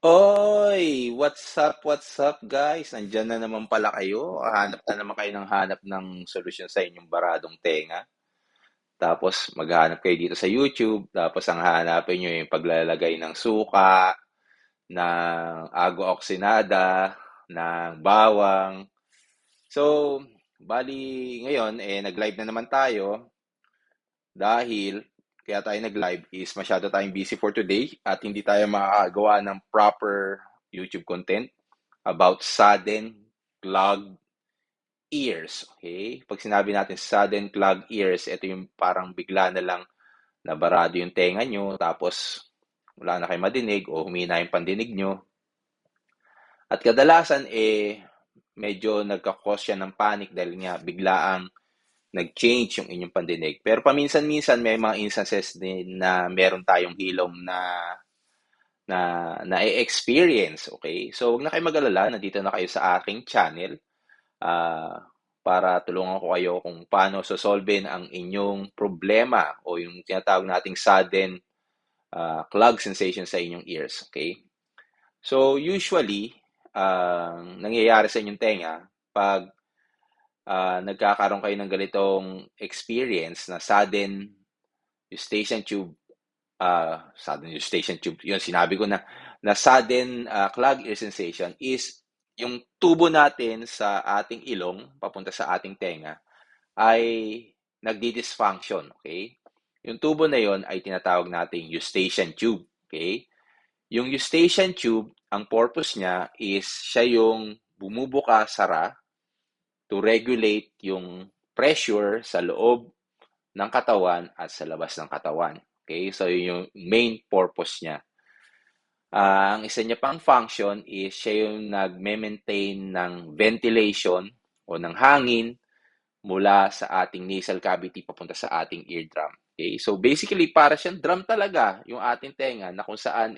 Oy! What's up guys? Nandiyan na naman pala kayo. Hanap na naman kayo ng hanap ng solusyon sa inyong baradong tenga. Tapos maghahanap kayo dito sa YouTube. Tapos ang hahanapin nyo yung paglalagay ng suka, ng agua oxinada, ng bawang. So, bali ngayon, nag-live na naman tayo dahil kaya tayo nag-live is masyado tayong busy for today at hindi tayo makakagawa ng proper YouTube content about sudden clogged ears. Okay? Pag sinabi natin sudden clogged ears, ito yung parang bigla na lang nabarado yung tenga nyo, tapos wala na kayo madinig o humina yung pandinig nyo. At kadalasan, medyo nagkakos siya ng panic dahil nga biglaang nag-change yung inyong pandinig. Pero paminsan-minsan may mga instances din na meron tayong hilom na na-experience, okay? So, wag na kayo mag-alala, nandito na kayo sa aking channel para tulungan ko kayo kung paano sosolvein ang inyong problema o yung tinatawag nating sudden clog sensation sa inyong ears, okay? So, usually, nangyayari sa inyong tenga pag nagkakaroon kayo ng ganitong experience na sudden eustachian tube, yun, sinabi ko na sudden clog ear sensation is yung tubo natin sa ating ilong, papunta sa ating tenga, ay nagdi-dysfunction, okay? Yung tubo na yon ay tinatawag nating eustachian tube, okay? Yung eustachian tube, ang purpose niya is siya yung bumubuka, sara, to regulate yung pressure sa loob ng katawan at sa labas ng katawan. Okay? So, yun yung main purpose niya. Ang isa niya pang function is siya yung nagme-maintain ng ventilation o ng hangin mula sa ating nasal cavity papunta sa ating eardrum. Okay? So, basically, para siyang drum talaga yung ating tenga na kung saan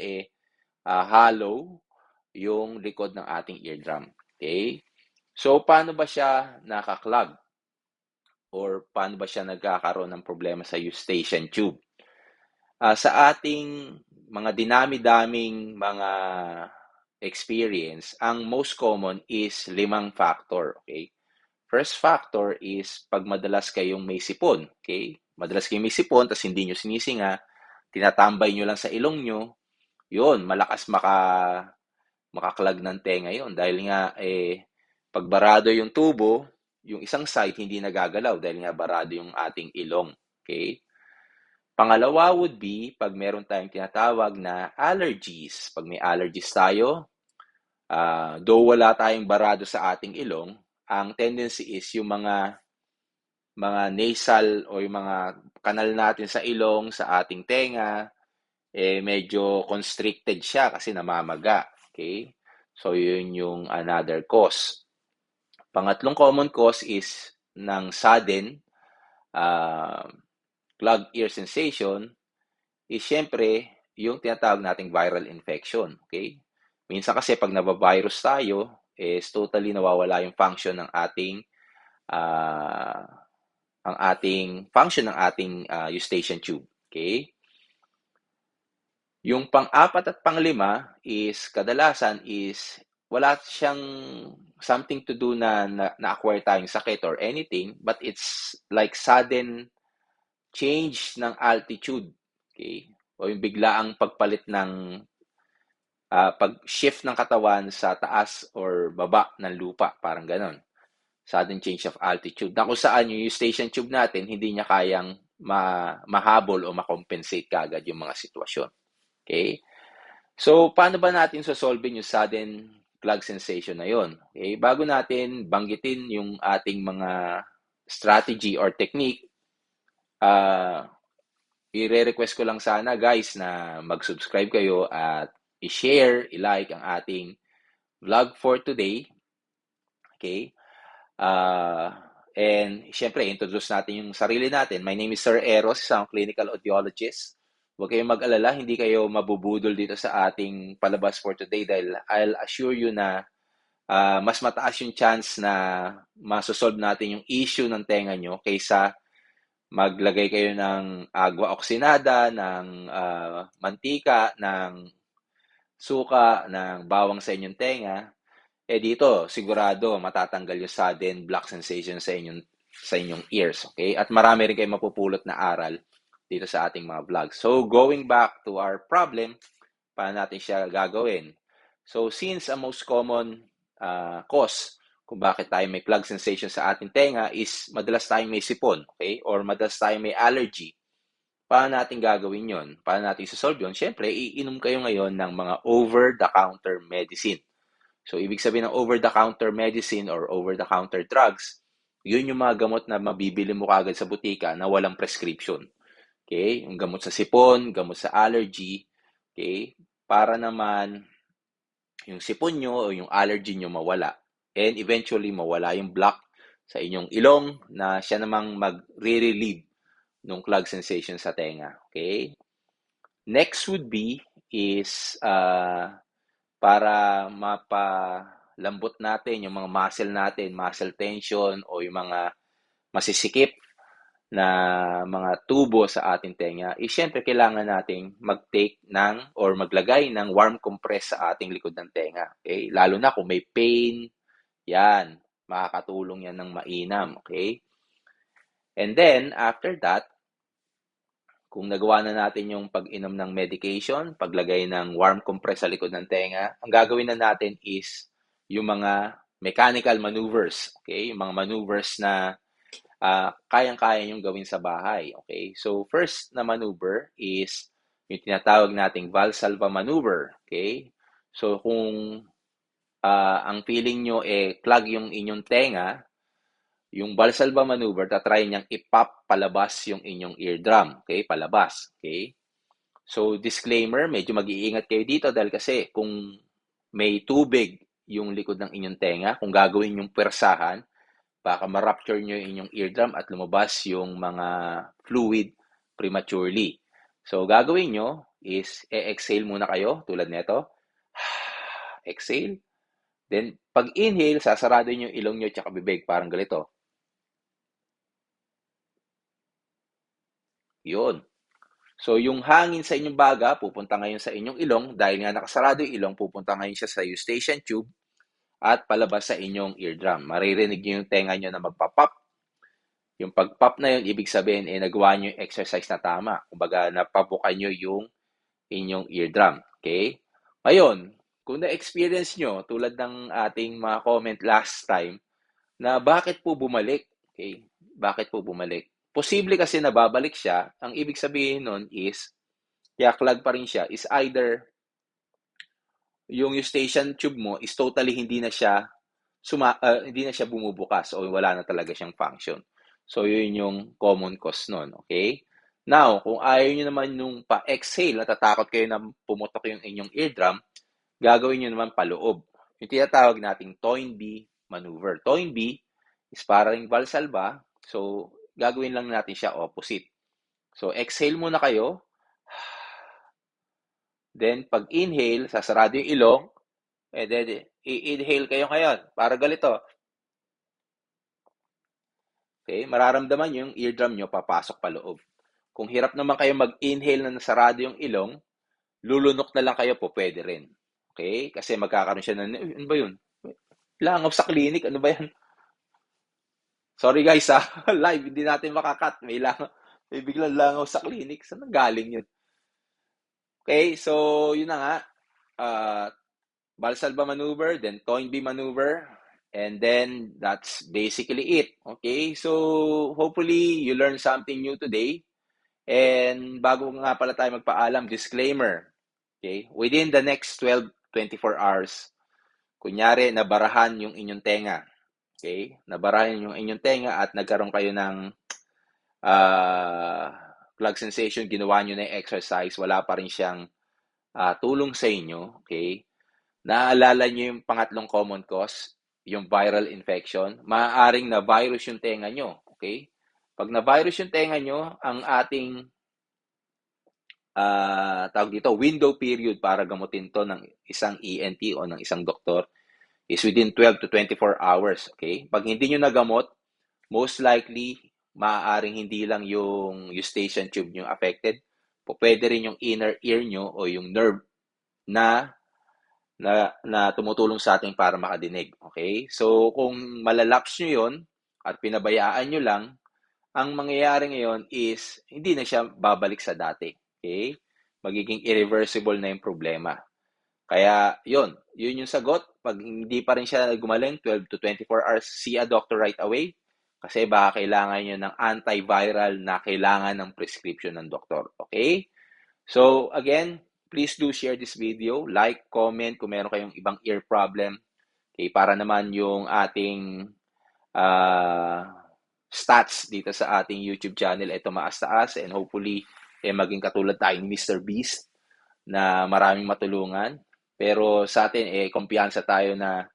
hollow yung likod ng ating eardrum. Okay? So, paano ba siya nakaklag? Or paano ba siya nagkakaroon ng problema sa eustachian tube? Sa ating mga dinami-daming mga experience, ang most common is 5 factor. Okay? First factor is pag madalas kayong may sipon. Okay? Madalas kayong may sipon, tapos hindi nyo sinisinga, tinatambay nyo lang sa ilong nyo, yun, malakas makaklag ng tenga yun. Dahil nga, pag barado yung tubo, yung isang side hindi nagagalaw dahil nga barado yung ating ilong. Okay? Pangalawa would be pag meron tayong tinatawag na allergies. Pag may allergies tayo, though wala tayong barado sa ating ilong, ang tendency is yung mga nasal o yung mga kanal natin sa ilong, sa ating tenga, medyo constricted siya kasi namamaga. Okay? So, yun yung another cause. Pangatlong common cause is ng sudden uh, clogged ear sensation is syempre yung tinatawag nating viral infection. Okay? Minsan kasi pag nabavirus tayo, is totally nawawala yung function ng ating uh, eustachian tube. Okay? Yung pang-apat at pang-5 is kadalasan is wala siyang something to do na-acquire tayong sakit or anything, but it's like sudden change ng altitude. Okay? O yung biglaang pagpalit ng pag-shift ng katawan sa taas or baba ng lupa, parang ganon. Sudden change of altitude. Na kung saan yung eustachian tube natin, hindi niya kayang mahabol o makompensate kagad yung mga sitwasyon. Okay? So, paano ba natin sosolve yung sudden clog sensation na yon? Okay? Bago natin banggitin yung ating mga strategy or technique, i-request ko lang sana guys na mag-subscribe kayo at i-share, i-like ang ating vlog for today. Okay? And syempre, introduce natin yung sarili natin. My name is Sir Eros, isang clinical audiologist. Huwag kayong mag-alala, hindi kayo mabubudol dito sa ating palabas for today dahil I'll assure you na mas mataas yung chance na masosolve natin yung issue ng tenga nyo kaysa maglagay kayo ng agua oxinada, ng mantika, ng suka ng bawang sa inyong tenga, dito sigurado matatanggal yung sudden block sensation sa inyong ears, okay? At marami rin kayong mapupulot na aral dito sa ating mga vlogs. So, going back to our problem, paano natin siya gagawin? So, since ang most common cause kung bakit tayo may plug sensation sa ating tenga is madalas tayong may sipon, okay? Or madalas tayong may allergy. Paano natin gagawin yon? Paano natin isosolve yun? Siyempre, iinom kayo ngayon ng mga over-the-counter medicine. So, ibig sabihin ng over-the-counter medicine or over-the-counter drugs, yun yung mga gamot na mabibili mo kagad sa butika na walang prescription. Okay? Yung gamot sa sipon, gamot sa allergy, okay? Para naman yung sipon nyo o yung allergy nyo mawala. And eventually, mawala yung block sa inyong ilong na siya namang mag-relieve ng clog sensation sa tenga. Okay? Next would be is para mapalambot natin yung mga muscle natin, muscle tension o yung mga masisikip na mga tubo sa ating tenga, siyempre kailangan nating mag-take ng or maglagay ng warm compress sa ating likod ng tenga. Okay? Lalo na kung may pain, yan, makakatulong yan ng mainam. Okay? And then, after that, kung nagawa na natin yung pag-inom ng medication, paglagay ng warm compress sa likod ng tenga, ang gagawin na natin is yung mga mechanical maneuvers. Okay? Yung mga maneuvers na kayang-kaya yung gawin sa bahay. Okay? So, first na maneuver is yung tinatawag nating Valsalva maneuver. Okay? So, kung ang feeling nyo clog yung inyong tenga, yung Valsalva maneuver, tatry niyang ipop palabas yung inyong eardrum. Okay? Palabas. Okay? So, disclaimer, medyo mag-iingat kayo dito dahil kasi kung may tubig yung likod ng inyong tenga, kung gagawin yung pwersahan, baka ma-rupture nyo yung inyong eardrum at lumabas yung mga fluid prematurely. So, gagawin nyo is exhale muna kayo tulad nito. Exhale. Then, pag inhale, sasarado nyo yung ilong nyo at bibig, parang ganito. Yun. So, yung hangin sa inyong baga, pupunta ngayon sa inyong ilong. Dahil nga nakasarado yung ilong, pupunta ngayon siya sa eustachian tube at palabas sa inyong eardrum. Maririnig nyo yung tenga nyo na magpa-pop. Yung pag-pop na yun, ibig sabihin, nagawa nyo yung exercise na tama. Kumbaga, napabukan nyo yung inyong eardrum. Okay? Ngayon, kung na-experience nyo, tulad ng ating mga comment last time, na bakit po bumalik? Okay? Bakit po bumalik? Posible kasi nababalik siya. Ang ibig sabihin nun is, kaya clog pa rin siya, is either yung eustachian tube mo is totally hindi na siya bumubukas o wala na talaga siyang function. So, yun yung common cause nun. Okay? Now, kung ayaw nyo naman nung pa-exhale, natatakot kayo na pumutok yung inyong eardrum, gagawin nyo naman paloob. Yung tinatawag nating Toynbee maneuver. Toynbee is parang Valsalva. So, gagawin lang natin siya opposite. So, exhale muna kayo. Then, pag inhale, sasarado yung ilong. Then, i-inhale kayo ngayon. Para galito. Okay? Mararamdaman yung eardrum nyo papasok pa loob. Kung hirap naman kayo mag-inhale na nasarado yung ilong, lulunok na lang kayo po, pwede rin. Okay? Kasi magkakaroon siya ano ba yun? Langaw sa clinic, ano ba yan? Sorry guys live, hindi natin makakat. May biglang langaw sa clinic. Saan galing yun? Okay, so yun na nga. Uh, Valsalva maneuver, then Toynbee maneuver, and then that's basically it. Okay, so hopefully you learned something new today. And bago nga pala tayo magpaalam, disclaimer. Okay, within the next 12-24 hours, kunyari nabarahan yung inyong tenga. Okay, nabarahan yung inyong tenga at nagkaroon kayo ng plug sensation, ginawa nyo na yung exercise, wala pa rin siyang tulong sa inyo. Okay, naaalala nyo yung pangatlong common cause, yung viral infection. Maaaring na virus yung tenga nyo. Okay? Pag na virus yung tenga nyo, ang ating tawag dito, window period para gamutin to ng isang ENT o ng isang doktor is within 12 to 24 hours. Okay? Pag hindi nyo nagamot, most likely, maaaring hindi lang yung eustachian tube nyo affected. Pwede rin yung inner ear nyo o yung nerve na na tumutulong sa atin para makadinig. Okay? So, kung malalaps nyo yun at pinabayaan nyo lang, ang mangyayari ngayon is hindi na siya babalik sa dati. Okay? Magiging irreversible na yung problema. Kaya, yun yung sagot. Pag hindi pa rin siya gumaling, 12 to 24 hours, see a doctor right away. Kasi baka kailangan nyo ng antiviral na kailangan ng prescription ng doktor. Okay? So, again, please do share this video. Like, comment kung meron kayong ibang ear problem. Okay, para naman yung ating stats dito sa ating YouTube channel ay tumaas-taas and hopefully maging katulad tayo ni Mr. Beast na maraming matulungan. Pero sa atin, kumpiyansa tayo na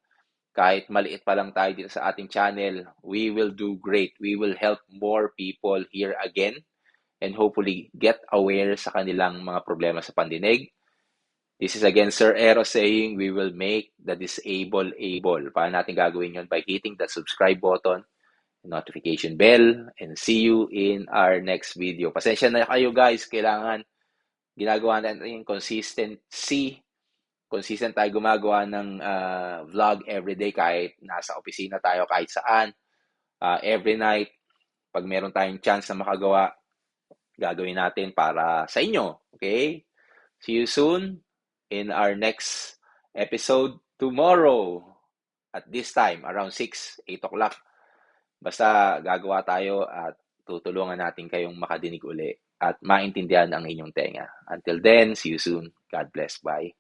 kahit maliit pa lang tayo dito sa ating channel, we will do great. We will help more people here again and hopefully get aware sa kanilang mga problema sa pandinig. This is again Sir Eros saying we will make the disabled able. Paano natin gagawin yon? By hitting the subscribe button, notification bell, and see you in our next video. Pasensya na kayo guys, kailangan ginagawa natin yung consistency. Consistent tayo gumagawa ng vlog everyday kahit nasa opisina tayo, kahit saan. Every night, pag meron tayong chance na makagawa, gagawin natin para sa inyo. Okay? See you soon in our next episode tomorrow at this time around 6, 8 o'clock. Basta gagawa tayo at tutulungan natin kayong makadinig uli at maintindihan ang inyong tenga. Until then, see you soon. God bless. Bye.